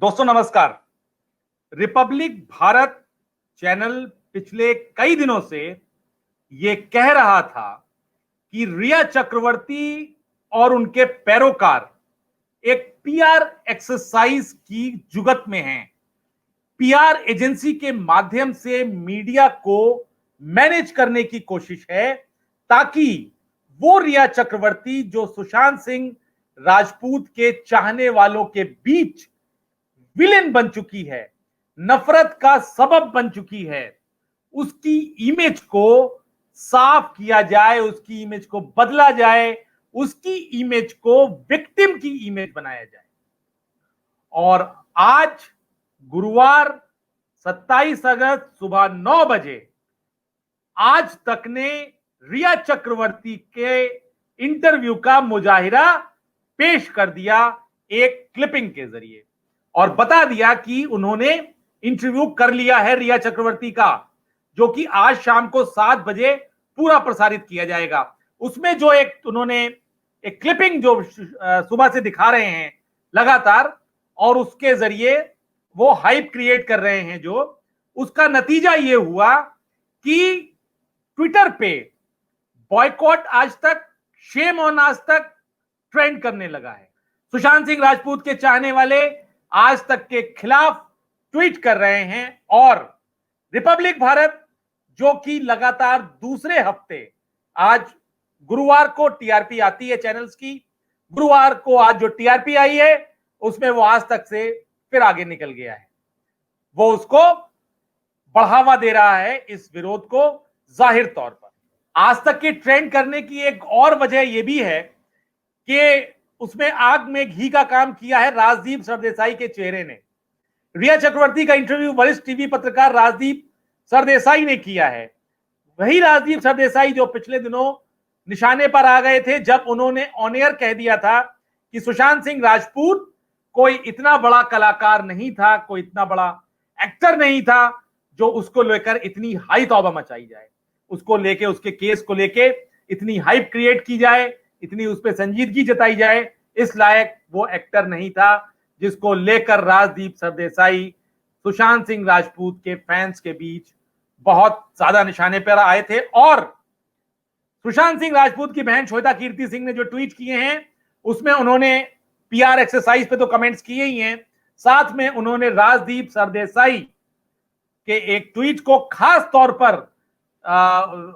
दोस्तों नमस्कार। Republic Bharat channel पिछले कई दिनों से यह कह रहा था कि रिया चक्रवर्ती और उनके पैरोकार एक पीआर एक्सरसाइज की जुगत में हैं। पीआर एजेंसी के माध्यम से मीडिया को मैनेज करने की कोशिश है ताकि वो रिया चक्रवर्ती जो सुशांत सिंह राजपूत के चाहने वालों के बीच विलेन बन चुकी है, नफरत का सबब बन चुकी है, उसकी इमेज को साफ किया जाए, उसकी इमेज को बदला जाए, उसकी इमेज को विक्टिम की इमेज बनाया जाए। और आज गुरुवार 27 अगस्त सुबह 9 बजे आज तक ने रिया चक्रवर्ती के इंटरव्यू का मुजाहिरा पेश कर दिया एक क्लिपिंग के जरिए और बता दिया कि उन्होंने इंटरव्यू कर लिया है रिया चक्रवर्ती का, जो कि आज शाम को 7 बजे पूरा प्रसारित किया जाएगा। उसमें जो उन्होंने एक क्लिपिंग जो सुबह से दिखा रहे हैं लगातार और उसके जरिए वो हाइप क्रिएट कर रहे हैं, जो उसका नतीजा ये हुआ कि ट्विटर पे बॉयकॉट आज तक, शेम ऑन आज तक ट्रेंड करने लगा है। सुशांत सिंह राजपूत के चाहने वाले आज तक के खिलाफ ट्वीट कर रहे हैं और रिपब्लिक भारत जो कि लगातार दूसरे हफ्ते, आज गुरुवार को टीआरपी आती है चैनल्स की, गुरुवार को आज जो टीआरपी आई है उसमें वो आज तक से फिर आगे निकल गया है। वो उसको बढ़ावा दे रहा है, इस विरोध को जाहिर तौर पर। आज तक के ट्रेंड करने की एक और वजह यह भी है कि उसमें आग में घी का काम किया है राजदीप सरदेसाई के चेहरे ने। रिया चक्रवर्ती का इंटरव्यू वरिष्ठ टीवी पत्रकार राजदीप सरदेसाई ने किया है। वही राजदीप सरदेसाई जो पिछले दिनों निशाने पर आ गए थे जब उन्होंने ऑन एयर कह दिया था कि सुशांत सिंह राजपूत कोई इतना बड़ा कलाकार नहीं था, कोई इतना बड़ा एक्टर नहीं था जो उसको लेकर इतनी हाई तौबा मचाई जाए, उसको लेके, उसके केस को लेके इतनी हाइप क्रिएट की जाए, इतनी उस पर संजीदगी जताई जाए, इस लायक वो एक्टर नहीं था जिसको लेकर राजदीप सरदेसाई सुशांत सिंह राजपूत के फैंस के बीच बहुत ज्यादा निशाने पर आए थे। और सुशांत सिंह राजपूत की बहन श्वेता कीर्ति सिंह ने जो ट्वीट किए हैं उसमें उन्होंने पीआर एक्सरसाइज पे तो कमेंट्स किए ही हैं, साथ में उन्होंने राजदीप सरदेसाई के एक ट्वीट को खास तौर पर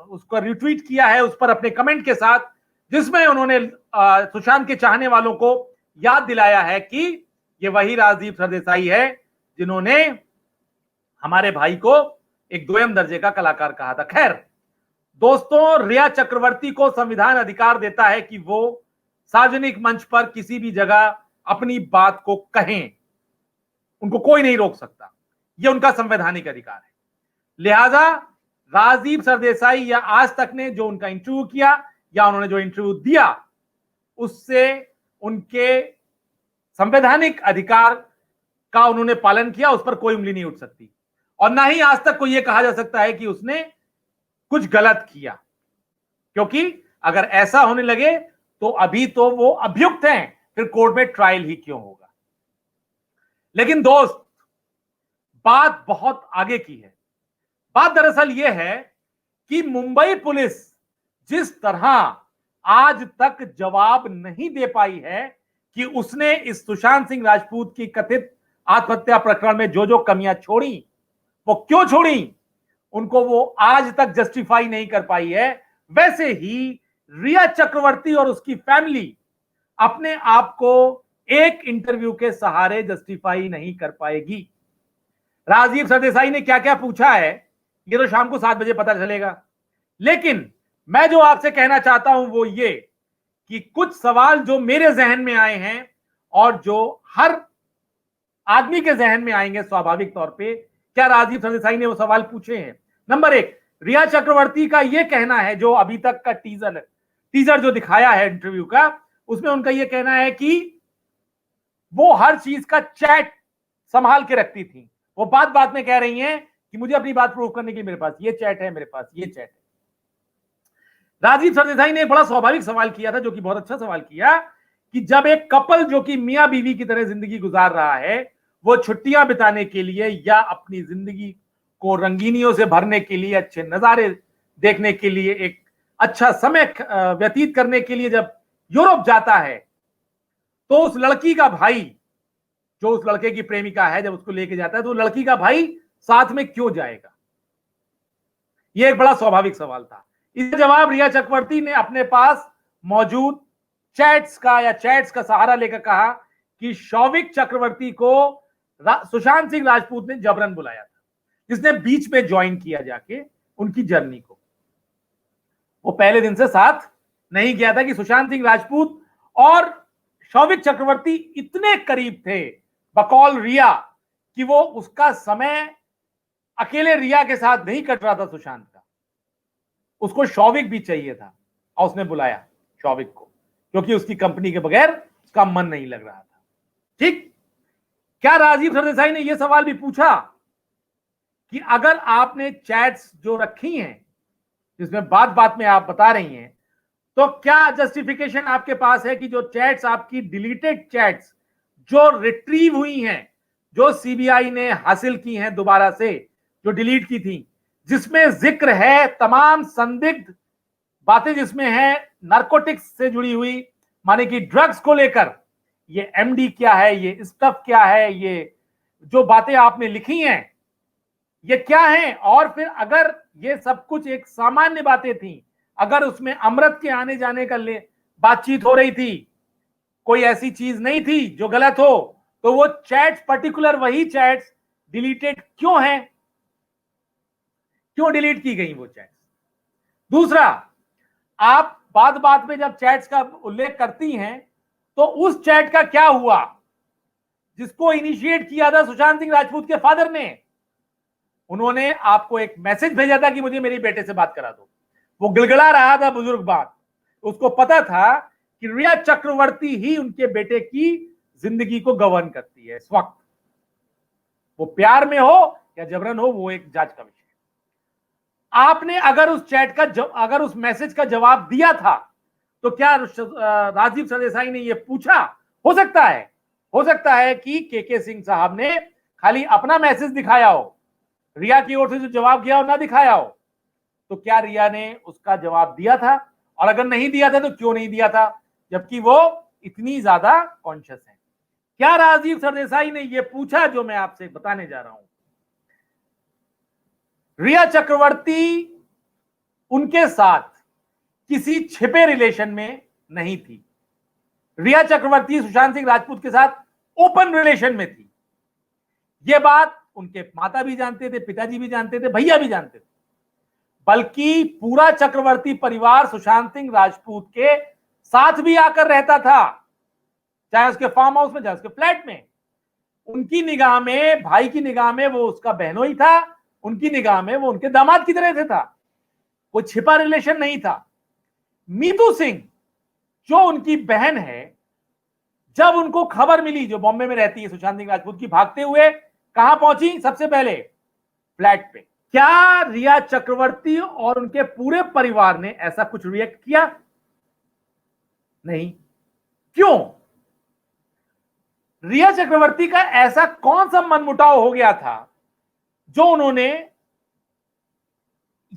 उसको रिट्वीट किया है, उस पर अपने कमेंट के साथ, जिसमें उन्होंने सुशांत के चाहने वालों को याद दिलाया है कि ये वही राजदीप सरदेसाई है जिन्होंने हमारे भाई को एक दोयम दर्जे का कलाकार कहा था। खैर दोस्तों, रिया चक्रवर्ती को संविधान अधिकार देता है कि वो सार्वजनिक मंच पर किसी भी जगह अपनी बात को कहें, उनको कोई नहीं रोक सकता, यह उनका संवैधानिक अधिकार है। लिहाजा राजदीप सरदेसाई या आज तक ने जो उनका इंटरव्यू किया या उन्होंने जो इंटरव्यू दिया उससे उनके संवैधानिक अधिकार का उन्होंने पालन किया, उस पर कोई उंगली नहीं उठ सकती और ना ही आज तक को यह कहा जा सकता है कि उसने कुछ गलत किया, क्योंकि अगर ऐसा होने लगे तो अभी तो वो अभियुक्त हैं, फिर कोर्ट में ट्रायल ही क्यों होगा। लेकिन दोस्त, बात बहुत आगे की है। बात दरअसल यह है कि मुंबई पुलिस जिस तरह आज तक जवाब नहीं दे पाई है कि उसने इस सुशांत सिंह राजपूत की कथित आत्महत्या प्रकरण में जो जो कमियां छोड़ी वो क्यों छोड़ी, उनको वो आज तक जस्टिफाई नहीं कर पाई है, वैसे ही रिया चक्रवर्ती और उसकी फैमिली अपने आप को एक इंटरव्यू के सहारे जस्टिफाई नहीं कर पाएगी। राजदीप सरदेसाई ने क्या क्या पूछा है ये तो शाम को 7 बजे पता चलेगा, लेकिन मैं जो आपसे कहना चाहता हूं वो ये कि कुछ सवाल जो मेरे जहन में आए हैं और जो हर आदमी के जहन में आएंगे स्वाभाविक तौर पे, क्या राजदीप सरदेसाई ने वो सवाल पूछे हैं। नंबर 1, रिया चक्रवर्ती का यह कहना है, जो अभी तक का टीजर जो दिखाया है इंटरव्यू का, उसमें उनका यह कहना है कि वो हर चीज का चैट संभाल के रखती थी। वो बात बात में कह रही हैं कि मुझे अपनी बात प्रूव करने के लिए मेरे पास ये चैट है, मेरे पास ये चैट है। राजदीप सरदेसाई ने एक बड़ा स्वाभाविक सवाल किया था, जो कि बहुत अच्छा सवाल किया, कि जब एक कपल जो कि मियां बीवी की तरह जिंदगी गुजार रहा है वो छुट्टियां बिताने के लिए या अपनी जिंदगी को रंगीनियों से भरने के लिए, अच्छे नजारे देखने के लिए, एक अच्छा समय व्यतीत करने के लिए जब यूरोप जाता है, तो उस लड़की का भाई, जो उस लड़के की प्रेमिका है, जब उसको लेके जाता है तो लड़की का भाई साथ में क्यों जाएगा? यह एक बड़ा स्वाभाविक सवाल था। इसका जवाब रिया चक्रवर्ती ने अपने पास मौजूद चैट्स का सहारा लेकर कहा कि शौविक चक्रवर्ती को सुशांत सिंह राजपूत ने जबरन बुलाया था, जिसने बीच में ज्वाइन किया जाके उनकी जर्नी को। वो पहले दिन से साथ नहीं गया था कि सुशांत सिंह राजपूत और शौविक चक्रवर्ती इतने करीब थे बकौल रिया कि वो उसका समय अकेले रिया के साथ नहीं कट रहा था सुशांत का, उसको शौविक भी चाहिए था और उसने बुलाया शौविक को, क्योंकि उसकी कंपनी के बगैर उसका मन नहीं लग रहा था। ठीक, क्या राजीव सरदेसाई ने यह सवाल भी पूछा कि अगर आपने चैट्स जो रखी हैं, जिसमें बात बात में आप बता रही हैं, तो क्या जस्टिफिकेशन आपके पास है कि जो चैट्स आपकी डिलीटेड चैट्स जो रिट्रीव हुई हैं, जो सीबीआई ने हासिल की हैं दोबारा से, जो डिलीट की थी, जिसमें जिक्र है तमाम संदिग्ध बातें, जिसमें है नारकोटिक्स से जुड़ी हुई, माने कि ड्रग्स को लेकर, ये एमडी क्या है, ये स्टफ क्या है, ये जो बातें आपने लिखी हैं ये क्या है? और फिर अगर ये सब कुछ एक सामान्य बातें थी, अगर उसमें अमृत के आने जाने का बातचीत हो रही थी, कोई ऐसी चीज नहीं थी जो गलत हो, तो वो चैट्स, पर्टिकुलर वही चैट्स डिलीटेड क्यों हैं? क्यों डिलीट की गई वो चैट्स? दूसरा, आप बात बात में जब चैट्स का उल्लेख करती हैं, तो उस चैट का क्या हुआ जिसको इनिशिएट किया था सुशांत सिंह राजपूत के फादर ने? उन्होंने आपको एक मैसेज भेजा था कि मुझे मेरे बेटे से बात करा दो। वो गिड़गिड़ा रहा था बुजुर्ग बात, उसको पता था कि रिया चक्रवर्ती ही उनके बेटे की जिंदगी को गवर्न करती है इस वक्त। वो प्यार में हो या जबरन हो, वो एक जांच का विषय है। आपने अगर उस चैट का अगर उस मैसेज का जवाब दिया था, तो क्या राजीव सरदेसाई ने यह पूछा? हो सकता है कि के सिंह साहब ने खाली अपना मैसेज दिखाया हो, रिया की ओर से जो जवाब किया हो ना दिखाया हो। तो क्या रिया ने उसका जवाब दिया था? और अगर नहीं दिया था तो क्यों नहीं दिया था, जबकि वो इतनी ज्यादा कॉन्शियस है? क्या राजीव सरदेसाई ने यह पूछा जो मैं आपसे बताने जा रहा हूं? रिया चक्रवर्ती उनके साथ किसी छिपे रिलेशन में नहीं थी। रिया चक्रवर्ती सुशांत सिंह राजपूत के साथ ओपन रिलेशन में थी। यह बात उनके माता भी जानते थे, पिताजी भी जानते थे, भैया भी जानते थे, बल्कि पूरा चक्रवर्ती परिवार सुशांत सिंह राजपूत के साथ भी आकर रहता था, चाहे उसके फार्म हाउस में, चाहे उसके फ्लैट में। उनकी निगाह में, भाई की निगाह में वो उसका बहनोई था, उनकी निगाह में वो उनके दामाद की तरह से था। कोई छिपा रिलेशन नहीं था। मीतू सिंह जो उनकी बहन है, जब उनको खबर मिली, जो बॉम्बे में रहती है सुशांत सिंह राजपूत की, भागते हुए कहां पहुंची? सबसे पहले फ्लैट पे। क्या रिया चक्रवर्ती और उनके पूरे परिवार ने ऐसा कुछ रिएक्ट किया? नहीं। क्यों? रिया चक्रवर्ती का ऐसा कौन सा मनमुटाव हो गया था जो उन्होंने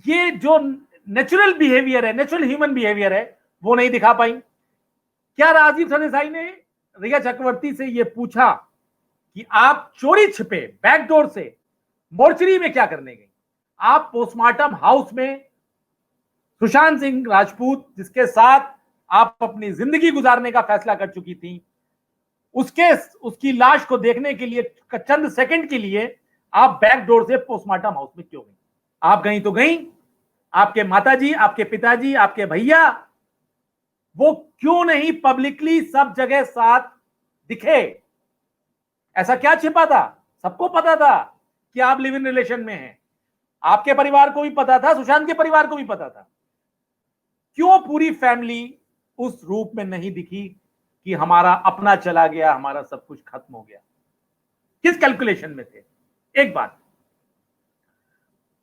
ये जो नेचुरल बिहेवियर है, नेचुरल ह्यूमन बिहेवियर है, वो नहीं दिखा पाई? क्या राजीव सरदेसाई ने रिया चक्रवर्ती से यह पूछा कि आप चोरी छिपे बैकडोर से मोर्चरी में क्या करने गई? आप पोस्टमार्टम हाउस में सुशांत सिंह राजपूत, जिसके साथ आप अपनी जिंदगी गुजारने का फैसला कर चुकी थी, उसकी लाश को देखने के लिए चंद सेकंड के लिए आप बैकडोर से पोस्टमार्टम हाउस में क्यों गई? आप गई तो गई, आपके माताजी, आपके पिताजी, आपके भैया, वो क्यों नहीं पब्लिकली सब जगह साथ दिखे? ऐसा क्या छिपा था? सबको पता था कि आप लिव इन रिलेशन में हैं। आपके परिवार को भी पता था, सुशांत के परिवार को भी पता था। क्यों पूरी फैमिली उस रूप में नहीं दिखी कि हमारा अपना चला गया, हमारा सब कुछ खत्म हो गया? किस कैलकुलेशन में थे? एक बात।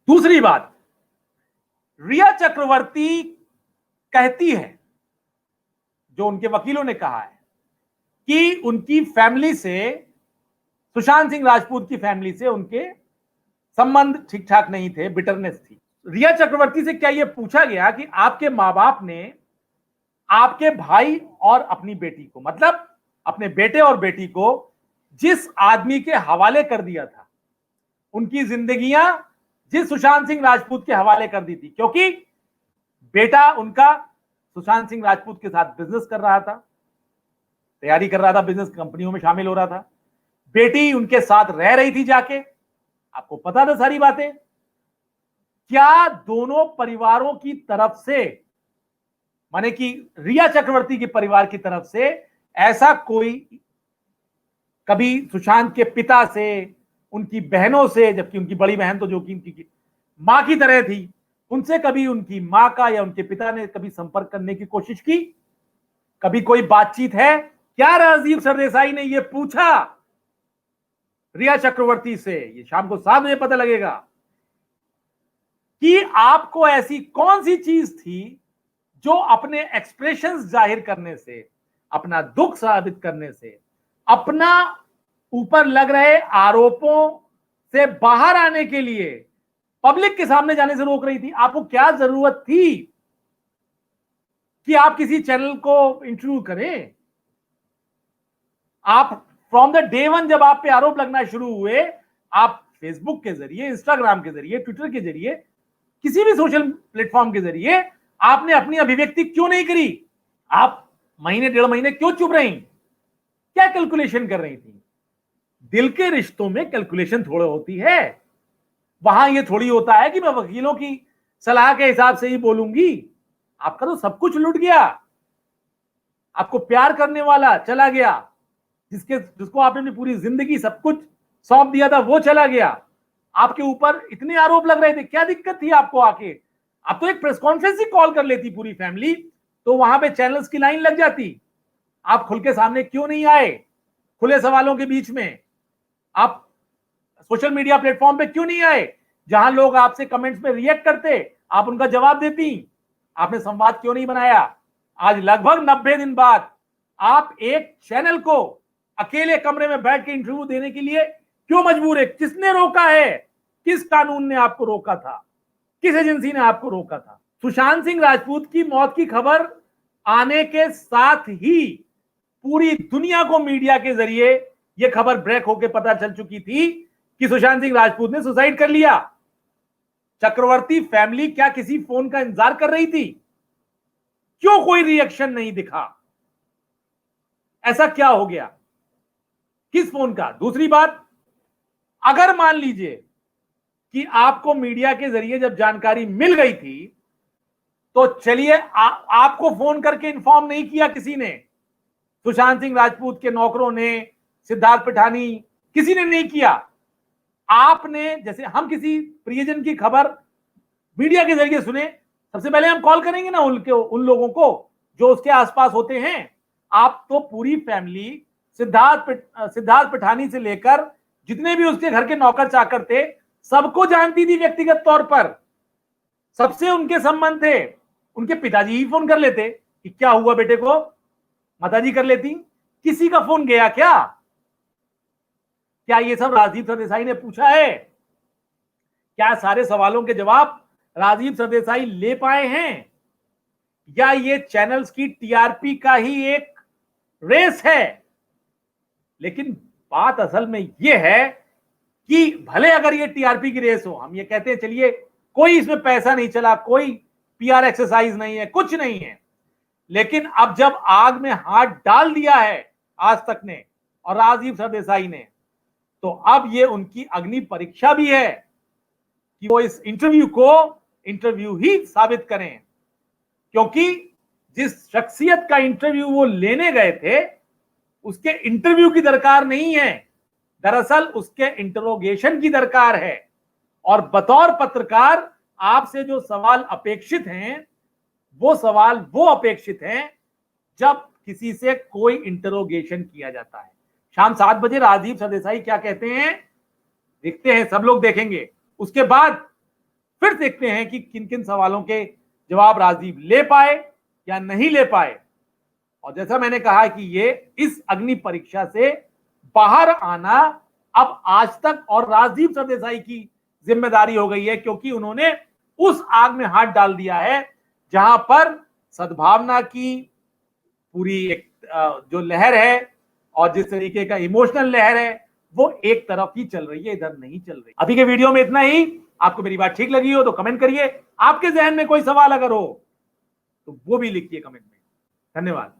दूसरी बात, रिया चक्रवर्ती कहती है, जो उनके वकीलों ने कहा है, कि उनकी फैमिली से सुशांत सिंह राजपूत की फैमिली से उनके संबंध ठीक ठाक नहीं थे, बिटरनेस थी। रिया चक्रवर्ती से क्या यह पूछा गया कि आपके मां बाप ने आपके भाई और अपनी बेटी को, मतलब अपने बेटे और बेटी को जिस आदमी के हवाले कर दिया था, उनकी जिंदगियां जिस सुशांत सिंह राजपूत के हवाले कर दी थी, क्योंकि बेटा उनका सुशांत सिंह राजपूत के साथ बिजनेस कर रहा था, तैयारी कर रहा था, बिजनेस कंपनियों में शामिल हो रहा था, बेटी उनके साथ रह रही थी जाके, आपको पता था सारी बातें। क्या दोनों परिवारों की तरफ से, माने कि रिया चक्रवर्ती के परिवार की तरफ से ऐसा कोई कभी सुशांत के पिता से, उनकी बहनों से, जबकि उनकी बड़ी बहन तो जो कि उनकी मां की तरह थी, उनसे कभी उनकी मां का या उनके पिता ने कभी संपर्क करने की कोशिश की? कभी कोई बातचीत है? क्या राजीव सरदेसाई ने यह पूछा रिया चक्रवर्ती से? ये शाम को 7 बजे पता लगेगा कि आपको ऐसी कौन सी चीज थी जो अपने एक्सप्रेशंस जाहिर करने से, अपना दुख साबित करने से, अपना ऊपर लग रहे आरोपों से बाहर आने के लिए पब्लिक के सामने जाने से रोक रही थी? आपको क्या जरूरत थी कि आप किसी चैनल को इंटरव्यू करें? आप फ्रॉम द डे वन जब आप पे आरोप लगना शुरू हुए, आप फेसबुक के जरिए, इंस्टाग्राम के जरिए, ट्विटर के जरिए, किसी भी सोशल प्लेटफॉर्म के जरिए आपने अपनी अभिव्यक्ति क्यों नहीं करी? आप महीने 1.5 महीने क्यों चुप रही? क्या कैलकुलेशन कर रही थी? दिल के रिश्तों में कैलकुलेशन थोड़ा होती है, वहां यह थोड़ी होता है कि मैं वकीलों की सलाह के हिसाब से ही बोलूंगी। आपका तो सब कुछ लुट गया, आपको प्यार करने वाला चला गया, जिसको आपने अपनी पूरी जिंदगी सब कुछ सौंप दिया था वो चला गया, आपके ऊपर इतने आरोप लग रहे थे, क्या दिक्कत थी आपको आके? आप तो एक प्रेस कॉन्फ्रेंस ही कॉल कर लेती पूरी फैमिली, तो वहां पे चैनल्स की लाइन लग जाती। आप खुल के सामने क्यों नहीं आए? खुले सवालों के बीच में आप सोशल मीडिया प्लेटफॉर्म पे क्यों नहीं आए? जहां लोग आपसे कमेंट्स में रिएक्ट करते, आप उनका जवाब देती। आपने संवाद क्यों नहीं बनाया? आज लगभग 90 दिन बाद आप एक चैनल को अकेले कमरे में बैठ के इंटरव्यू देने के लिए क्यों मजबूर है? किसने रोका है? किस कानून ने आपको रोका था? किस एजेंसी ने आपको रोका था? सुशांत सिंह राजपूत की मौत की खबर आने के साथ ही पूरी दुनिया को मीडिया के जरिए यह खबर ब्रेक होकर पता चल चुकी थी कि सुशांत सिंह राजपूत ने सुसाइड कर लिया। चक्रवर्ती फैमिली क्या किसी फोन का इंतजार कर रही थी? क्यों कोई रिएक्शन नहीं दिखा? ऐसा क्या हो गया? किस फोन का? दूसरी बात, अगर मान लीजिए कि आपको मीडिया के जरिए जब जानकारी मिल गई थी, तो चलिए आपको फोन करके इन्फॉर्म नहीं किया किसी ने, सुशांत सिंह राजपूत के नौकरों ने, सिद्धार्थ पिठानी, किसी ने नहीं किया। आपने, जैसे हम किसी प्रियजन की खबर मीडिया के जरिए सुने, सबसे पहले हम कॉल करेंगे ना उन लोगों को जो उसके आसपास होते हैं। आप तो पूरी फैमिली, सिद्धार्थ पिठानी से लेकर जितने भी उसके घर के नौकर चाकर थे, सबको जानती थी व्यक्तिगत तौर पर, सबसे उनके संबंध थे। उनके पिताजी ही फोन कर लेते कि क्या हुआ बेटे को, माताजी कर लेती। किसी का फोन गया क्या? क्या ये सब राजीव सरदेसाई ने पूछा है? क्या सारे सवालों के जवाब राजीव सरदेसाई ले पाए हैं? या ये चैनल्स की टीआरपी का ही एक रेस है? लेकिन बात असल में यह है कि भले अगर ये टीआरपी की रेस हो, हम ये कहते हैं चलिए कोई इसमें पैसा नहीं चला, कोई पीआर एक्सरसाइज नहीं है, कुछ नहीं है, लेकिन अब जब आग में हाथ डाल दिया है आज तक ने और राजीव सरदेसाई ने, तो अब ये उनकी अग्नि परीक्षा भी है कि वो इस इंटरव्यू को इंटरव्यू ही साबित करें। क्योंकि जिस शख्सियत का इंटरव्यू वो लेने गए थे, उसके इंटरव्यू की दरकार नहीं है, दरअसल उसके इंटरोगेशन की दरकार है। और बतौर पत्रकार आपसे जो सवाल अपेक्षित हैं, वो सवाल वो अपेक्षित हैं जब किसी से कोई इंटरोगेशन किया जाता है। शाम 7 बजे राजीव सरदेसाई क्या कहते हैं देखते हैं, सब लोग देखेंगे। उसके बाद फिर देखते हैं कि किन किन सवालों के जवाब राजीव ले पाए या नहीं ले पाए। और जैसा मैंने कहा कि ये इस अग्नि परीक्षा से बाहर आना अब आज तक और राजदीप सरदेसाई की जिम्मेदारी हो गई है, क्योंकि उन्होंने उस आग में हाथ डाल दिया है जहां पर सद्भावना की पूरी एक जो लहर है और जिस तरीके का इमोशनल लहर है वो एक तरफ ही चल रही है, इधर नहीं चल रही। अभी के वीडियो में इतना ही। आपको मेरी बात ठीक लगी हो तो कमेंट करिए, आपके जहन में कोई सवाल अगर हो तो वो भी लिखिए कमेंट में। धन्यवाद।